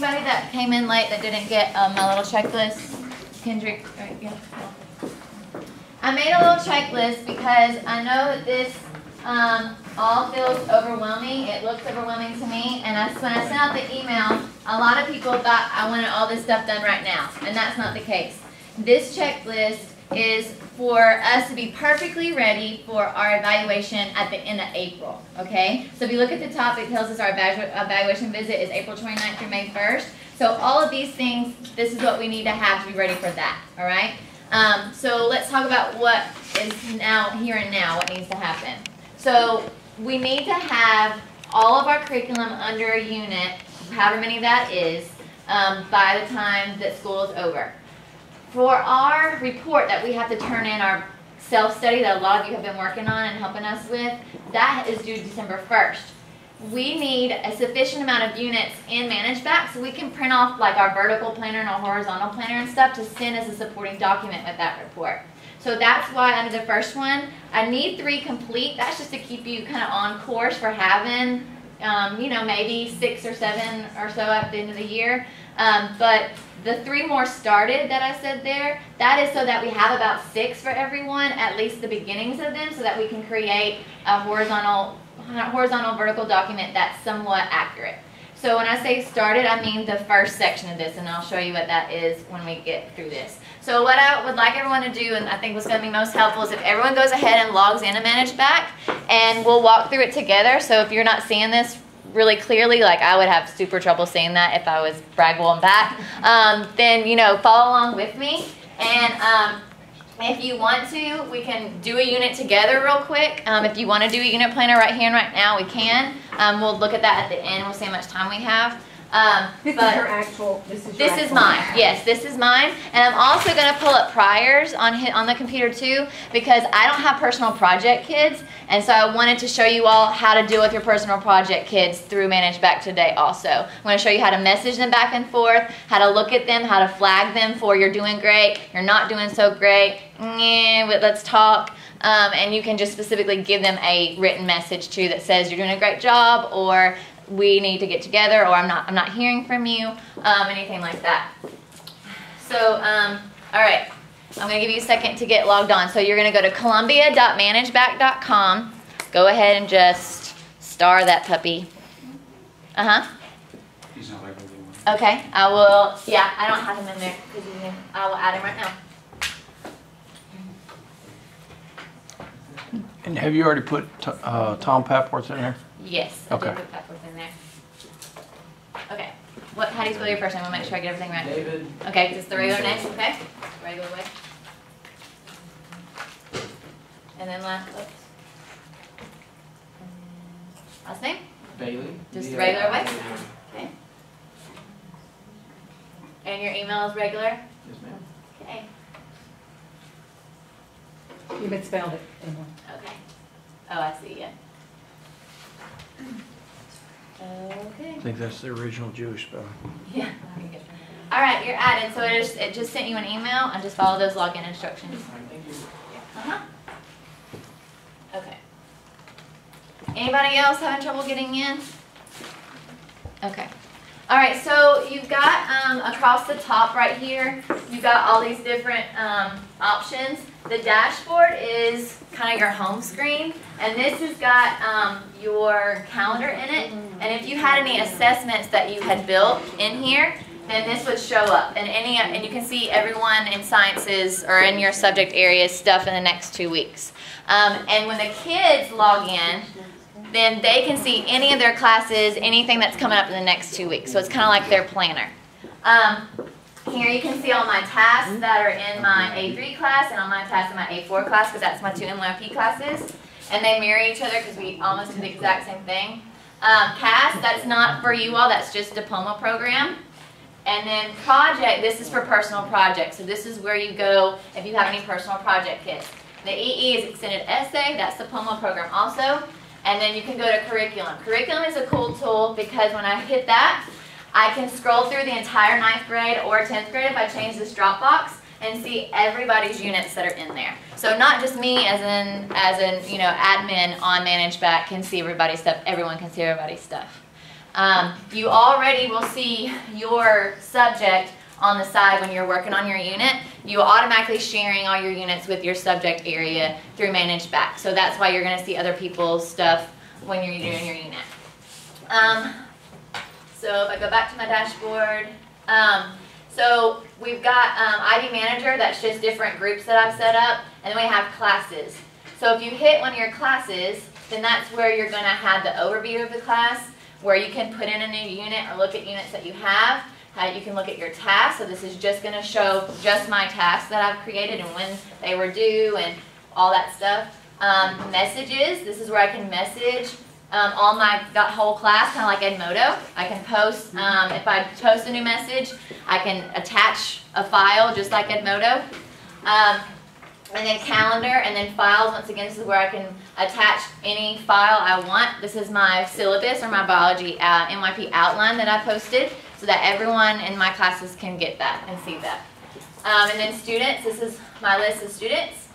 anybody that came in late that didn't get my little checklist? Kendrick, right, yeah. I made a little checklist because I know that this all feels overwhelming. It looks overwhelming to me, and when I sent out the email, a lot of people thought I wanted all this stuff done right now, and that's not the case. This checklist is for us to be perfectly ready for our evaluation at the end of April, okay? So if you look at the top, it tells us our evaluation visit is April 29th through May 1st. So all of these things, this is what we need to have to be ready for that, all right? So let's talk about what is now, here and now, what needs to happen. So we need to have all of our curriculum under a unit, however many that is, by the time that school is over. For our report that we have to turn in, our self-study that a lot of you have been working on and helping us with, that is due December 1st. We need a sufficient amount of units in Managebac so we can print off like our vertical planner and our horizontal planner and stuff to send as a supporting document with that report. So that's why under the first one, I need 3 complete. That's just to keep you kind of on course for having, you know, maybe 6 or 7 or so at the end of the year. But the 3 more started that I said there, that is so that we have about 6 for everyone, at least the beginnings of them, so that we can create a horizontal vertical document that's somewhat accurate. So when I say started, I mean the first section of this, and I'll show you what that is when we get through this. So what I would like everyone to do, and I think what's going to be most helpful, is if everyone goes ahead and logs into Managebac, and we'll walk through it together. So if you're not seeing this really clearly, like I would have super trouble seeing that if I was Bragwell and back, then, you know, follow along with me. And if you want to, we can do a unit together real quick. If you want to do a unit planner right here and right now, we can. We'll look at that at the end. We'll see how much time we have. This is mine. Yes, this is mine. And I'm also going to pull up priors on the computer too, because I don't have personal project kids, and so I wanted to show you all how to deal with your personal project kids through Managebac today also. I'm going to show you how to message them back and forth, how to look at them, how to flag them for you're doing great, you're not doing so great, but let's talk. And you can just specifically give them a written message too that says you're doing a great job, or we need to get together, or I'm not hearing from you, anything like that. So, all right, I'm going to give you a second to get logged on. So you're going to go to columbia.managebac.com. Go ahead and just star that puppy. He's not like everyone. Okay, I will, yeah, I don't have him in there. I will add him right now. And have you already put Tom Papworth in there? Yes, Okay. I did put Papworth in there. Okay. How do you spell your first name? I want to make sure I get everything right. David. Okay, just the regular name, okay? Regular way. And then last name? Bailey. Just the regular way? Okay. And your email is regular? Yes, ma'am. Okay. You misspelled it. Okay. Oh, I see, yeah. Okay. I think that's the original Jewish spelling. Yeah. All right, you're added. So it just sent you an email, and just follow those login instructions. Thank you. Okay. Anybody else having trouble getting in? Okay. All right, so you've got across the top right here, you've got all these different options. The dashboard is kind of your home screen, and this has got your calendar in it. And if you had any assessments that you had built in here, then this would show up. And you can see everyone in sciences or in your subject areas stuff in the next 2 weeks. And when the kids log in, then they can see any of their classes, anything that's coming up in the next 2 weeks. So it's kind of like their planner. Here you can see all my tasks that are in my A3 class and all my tasks in my A4 class, because that's my 2 MYP classes. And they mirror each other because we almost do the exact same thing. CAS, that's not for you all, that's just diploma program. And then project, this is for personal projects. So this is where you go if you have any personal project kits. The EE is extended essay, that's the diploma program also. And then you can go to curriculum. Curriculum is a cool tool because when I hit that, I can scroll through the entire 9th grade or 10th grade if I change this drop box and see everybody's units that are in there. So not just me as an admin on Managebac can see everybody's stuff. Everyone can see everybody's stuff. You already will see your subject on the side when you're working on your unit. You are automatically sharing all your units with your subject area through Managebac. So that's why you're going to see other people's stuff when you're doing your unit. So if I go back to my dashboard, so we've got IB Manager, that's just different groups that I've set up, and then we have classes. So if you hit one of your classes, then that's where you're going to have the overview of the class, where you can put in a new unit or look at units that you have. You can look at your tasks. So this is just going to show just my tasks that I've created and when they were due and all that stuff. Messages, this is where I can message all that whole class, kind of like Edmodo. I can post, if I post a new message, I can attach a file just like Edmodo. And then calendar, and then files. Once again, this is where I can attach any file I want. This is my syllabus or my biology NYP outline that I posted so that everyone in my classes can get that and see that. And then students, this is my list of students.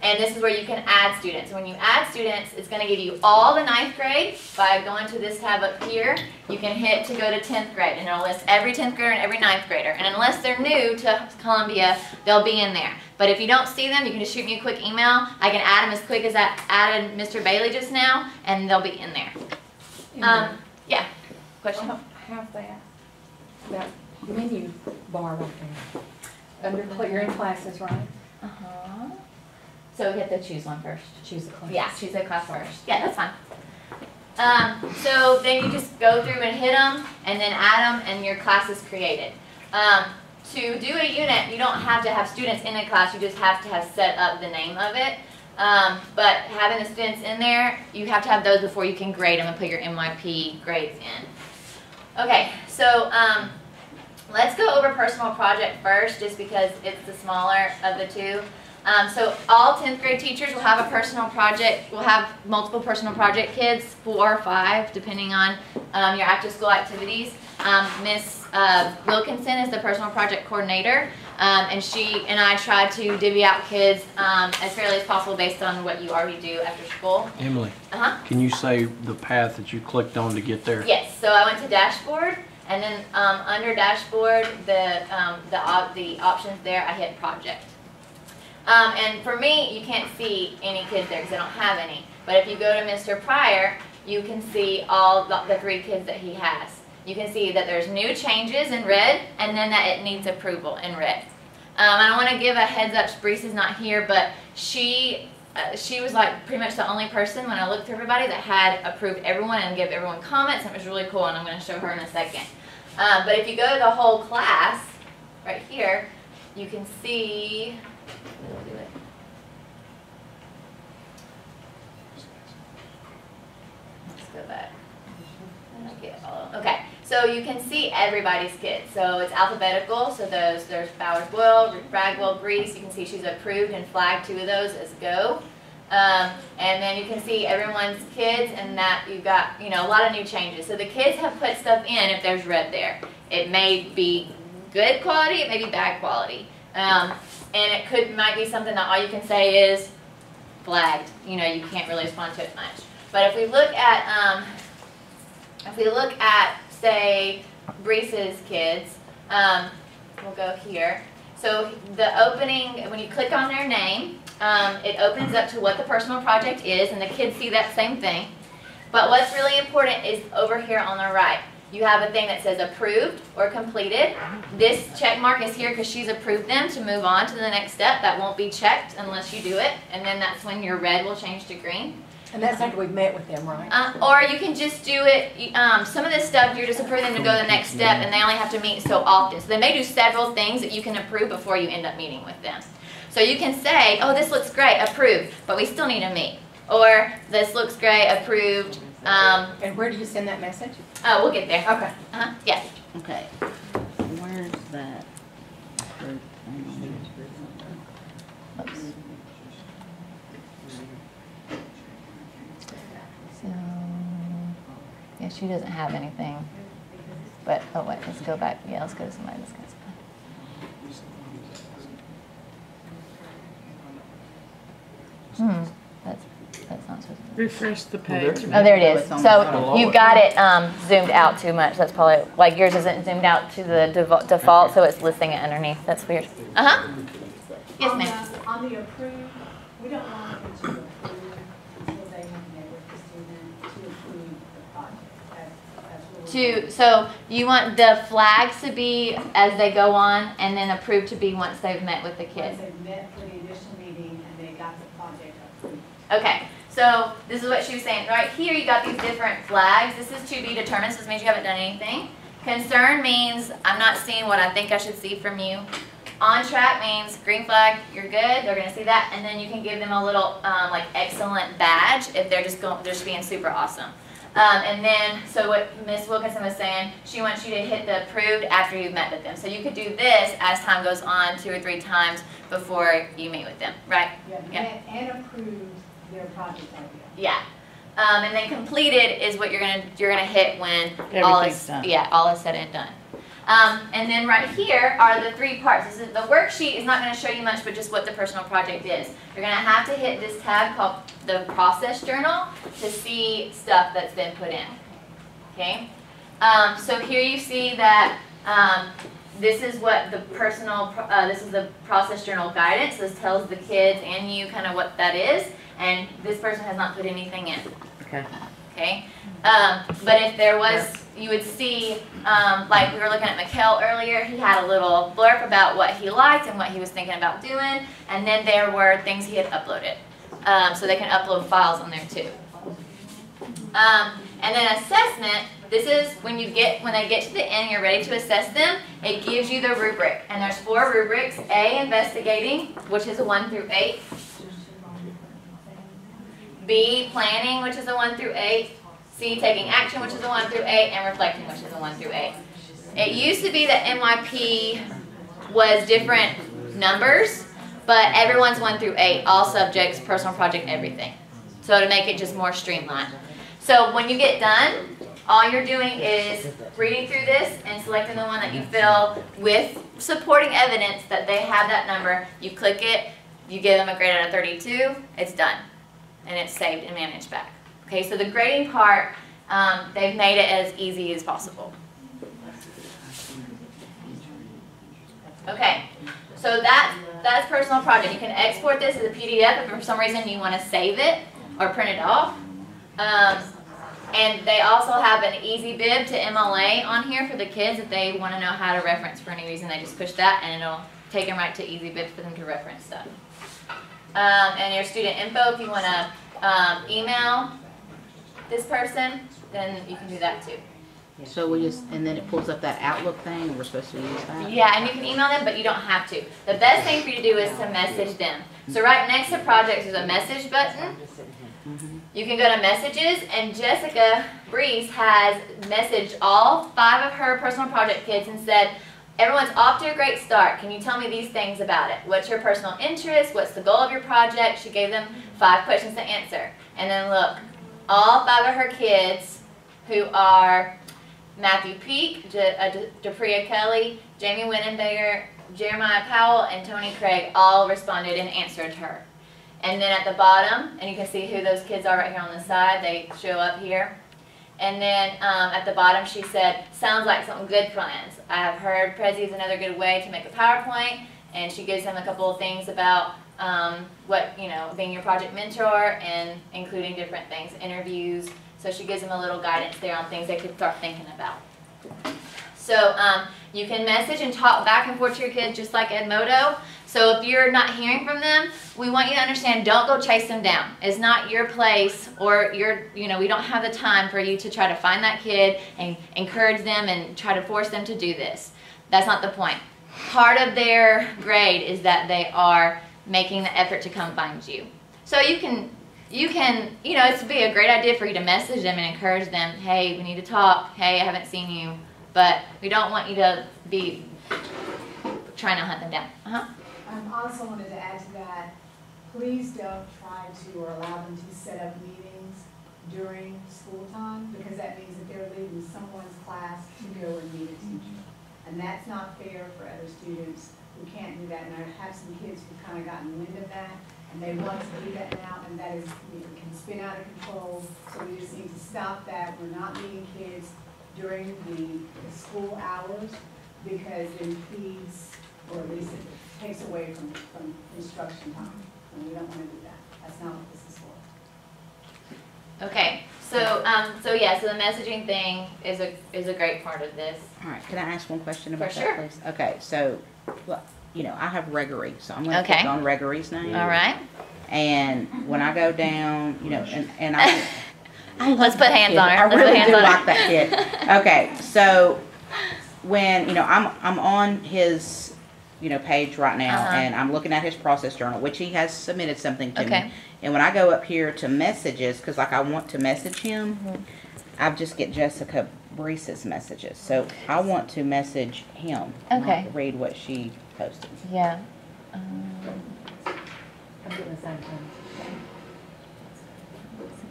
And this is where you can add students. When you add students, it's going to give you all the 9th grade. By going to this tab up here, you can hit to go to 10th grade. And it'll list every 10th grader and every 9th grader. And unless they're new to Columbia, they'll be in there. But if you don't see them, you can just shoot me a quick email. I can add them as quick as I added Mr. Bailey just now, and they'll be in there. Yeah. Question? Have that menu bar right there. You're in classes, right? Uh-huh. So we have to choose one first. Choose the class. Yeah, choose a class first. Yeah, that's fine. So then you just go through and hit them, and then add them, and your class is created. To do a unit, you don't have to have students in a class. You just have to have set up the name of it. But having the students in there, you have to have those before you can grade them and put your NYP grades in. Okay, so let's go over personal project first, just because it's the smaller of the two. So all 10th grade teachers will have a personal project. We'll have multiple personal project kids, 4 or 5, depending on your after school activities. Miss Wilkinson is the personal project coordinator, and she and I try to divvy out kids as fairly as possible based on what you already do after school. Emily, Uh-huh. can you say the path that you clicked on to get there? Yes, so I went to dashboard, and then under dashboard, the options there, I hit project. And for me, you can't see any kids there because I don't have any. But if you go to Mr. Pryor, you can see all the 3 kids that he has. You can see that there's new changes in red, and then that it needs approval in red. I want to give a heads up, Brees is not here, but she was like pretty much the only person when I looked through everybody that had approved everyone and give everyone comments, and it was really cool, and I'm going to show her in a second. But if you go to the whole class, right here, you can see... Let's go back. Okay, so you can see everybody's kids. So it's alphabetical. So there's Bowers Boyle, Bragwell, Brees. You can see she's approved and flagged 2 of those as go. And then you can see everyone's kids, and that you've got a lot of new changes. So the kids have put stuff in if there's red there. It may be good quality, it may be bad quality. And it might be something that all you can say is flagged. You can't really respond to it much. But if we look at, say, Bree's kids, we'll go here. So the opening, when you click on their name, it opens up to what the personal project is, and the kids see that same thing. But what's really important is over here on the right. You have a thing that says approved or completed. This check mark is here because she's approved them to move on to the next step. That won't be checked unless you do it, and then that's when your red will change to green. And that's after we've met with them, right? Or you can just do it, some of this stuff you're just approving them to go to the next step, and they only have to meet so often. So they may do several things that you can approve before you end up meeting with them. So you can say, oh, this looks great, approved, but we still need to meet. Or this looks great, approved. And where do you send that message? Oh, we'll get there. Okay. Yes. Okay, where's that? Oops. So, yeah, she doesn't have anything. But, oh wait, let's go back. Yeah, let's go to somebody that's got something. That's not supposed to be. Refresh the page. Oh, there it is. It's on So the you've got it zoomed out too much. That's probably, like yours isn't zoomed out to the default, so it's listing it underneath. That's weird. Uh-huh. Yes, ma'am. On the approved, we don't want them to approve until they have met with the student to approve the project. That's really. So you want the flags to be as they go on, and then approved to be once they've met with the kids. Once they've met for the initial meeting and they got the project approved. Okay, so this is what she was saying. Right here, you got these different flags. This is to be determined, so this means you haven't done anything. Concern means I'm not seeing what I think I should see from you. On track means green flag, you're good. They're gonna see that, and then you can give them a little like excellent badge if they're just being super awesome. And then, so what Ms. Wilkinson was saying, she wants you to hit the approved after you've met with them. So you could do this as time goes on 2 or 3 times before you meet with them, right? Yeah, and approved their project idea. Yeah. And then completed is what you're gonna hit when Everything's done. all is said and done. And then right here are the 3 parts. This is, the worksheet is not going to show you much, but just what the personal project is. You're going to have to hit this tab called the process journal to see stuff that's been put in. Okay. So here you see that this is what the this is the process journal guidance. This tells the kids and you kind of what that is. And this person has not put anything in. Okay. Okay. But if there was, you would see, like we were looking at Mikkel earlier, he had a little blurb about what he liked and what he was thinking about doing, and then there were things he had uploaded. So they can upload files on there too. And then assessment, this is when they get to the end and you're ready to assess them, it gives you the rubric. And there's 4 rubrics: A, investigating, which is a 1 through 8. B, planning, which is a 1 through 8. C, taking action, which is a 1 through 8, and reflecting, which is a 1 through 8. It used to be that NYP was different numbers, but everyone's 1 through 8, all subjects, personal project, everything. So to make it just more streamlined. So when you get done, all you're doing is reading through this and selecting the one that you feel with supporting evidence that they have that number. You click it, you give them a grade out of 32, it's done. And it's saved in Managebac. Okay, so the grading part, they've made it as easy as possible. Okay, so that's personal project. You can export this as a PDF if for some reason you want to save it or print it off. And they also have an easy bib to MLA on here for the kids if they want to know how to reference for any reason. They just push that and it'll take them right to easy bib for them to reference stuff. And your student info, if you want to email this person, then you can do that too. So and then it pulls up that Outlook thing, and we're supposed to use that? Yeah, and you can email them, but you don't have to. The best thing for you to do is to message them. So right next to projects, there's a message button. You can go to messages, and Jessica Breeze has messaged all 5 of her personal project kids and said, everyone's off to a great start. Can you tell me these things about it? What's your personal interest? What's the goal of your project? She gave them 5 questions to answer. And then look, all 5 of her kids, who are Matthew Peak, Depria Kelly, Jamie Winnenberger, Jeremiah Powell, and Tony Craig, all responded and answered her. And then at the bottom, and you can see who those kids are right here on the side, they show up here. And then at the bottom she said, sounds like some good plans. I have heard Prezi is another good way to make a PowerPoint, and she gives them a couple of things about being your project mentor and including different things, interviews. So she gives them a little guidance there on things they could start thinking about. So you can message and talk back and forth to your kids just like Edmodo. So if you're not hearing from them, we want you to understand, don't go chase them down. It's not your place, or we don't have the time for you to try to find that kid and encourage them and try to force them to do this. That's not the point. Part of their grade is that they are making the effort to come find you. So you can, it would be a great idea for you to message them and encourage them, hey, we need to talk, hey, I haven't seen you, but we don't want you to be trying to hunt them down. I also wanted to add to that, please don't try to or allow them to set up meetings during school time, because that means that they're leaving someone's class to go and meet a teacher. And that's not fair for other students who can't do that. And I have some kids who've kind of gotten wind of that, And they want to do that now, and that is, it can spin out of control. So we just need to stop that. We're not meeting kids during the school hours because it impedes, or at least it takes away from instruction time. And we don't want to do that. That's not what this is for. Okay, so, so the messaging thing is a great part of this. All right, can I ask one question about For that, sure. please? Okay, so, well, you know, I have Gregory, so I'm gonna Okay. click on Gregory's name. All right, And when I go down, you know, and I love let's put that hands kid. on her. I Let's put really hands do on her. like that kid. Okay, so when, you know, I'm on his, you know, page right now, Uh-huh. and I'm looking at his process journal, which he has submitted something to Okay. me. And when I go up here to messages, because like I want to message him, Mm-hmm. I just get Jessica Breese's messages. So I want to message him, Okay. not read what she posted. Yeah. I'm doing the same thing. Let's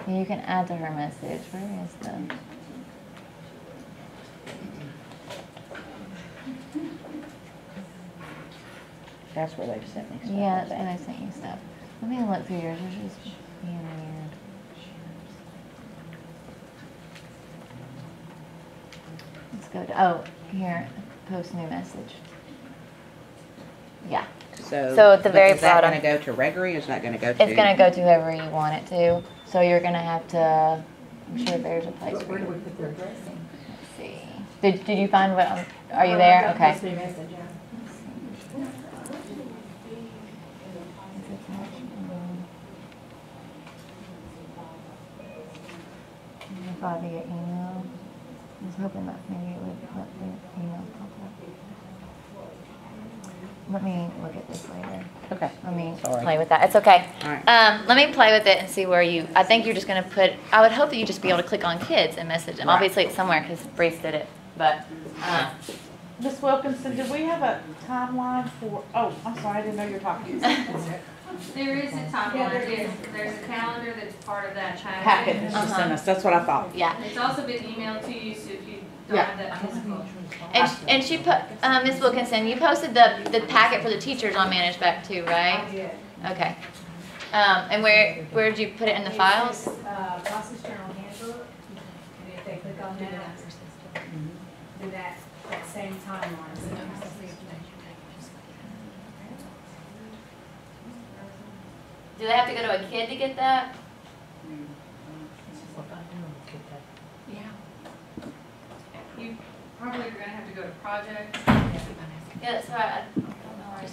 go. You can add to her message. Where is the? That's where they've sent me stuff. Yeah, I that's when I think. sent you stuff. Let me look through yours. Yours is being weird. Let's go to, oh, here, post new message. Yeah, So at the but very is that bottom. gonna go to Gregory, or is that gonna go to? it's gonna go to whoever you want it to. So you're gonna have to, I'm sure there's a place for Where do you. we put their address in? Let's see. Did you find what, are you there? That Okay. must be message, yeah. Reply via email. I was hoping that maybe it would let the email pop up. Let me look at this later. Okay. Let me Sorry. play with that. It's okay. All right. Let me play with it and see where you. I think you're just gonna put. I would hope that you just be able to click on kids and message them. Right. Obviously, it's somewhere because Brees did it. But Ms. Wilkinson, did we have a timeline for, oh, I'm sorry, I didn't know you were talking. There is a timeline, yes, there's a calendar that's part of that Packet package. that she sent us, that's what I thought. yeah. It's also been emailed to you, so if you don't Yeah. have that physical. And she put Ms. Wilkinson. You posted the packet for the teachers on Managebac too, right? I did. Okay. And where did you put it in the files? Process journal handbook, and if they click on that, then that same timeline. So you can see it. Do they have to go to a kid to get that? You probably are gonna have to go to project. Yeah, that's right. I don't know where it is.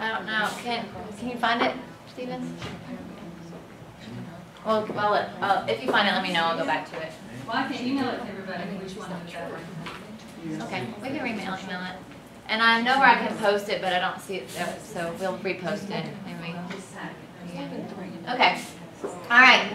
I don't know. Can you find it, Stevens? Well, if you find it, let me know. I'll go back to it. Well, I can email it to everybody, which one is that? Okay, we can email it. And I know where I can post it, but I don't see it, so we'll repost it. Maybe. Okay. All right.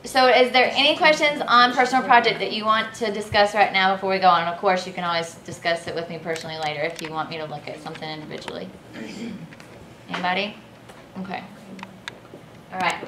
So is there any questions on personal project that you want to discuss right now before we go on? Of course, you can always discuss it with me personally later if you want me to look at something individually. Anybody? Okay. All right.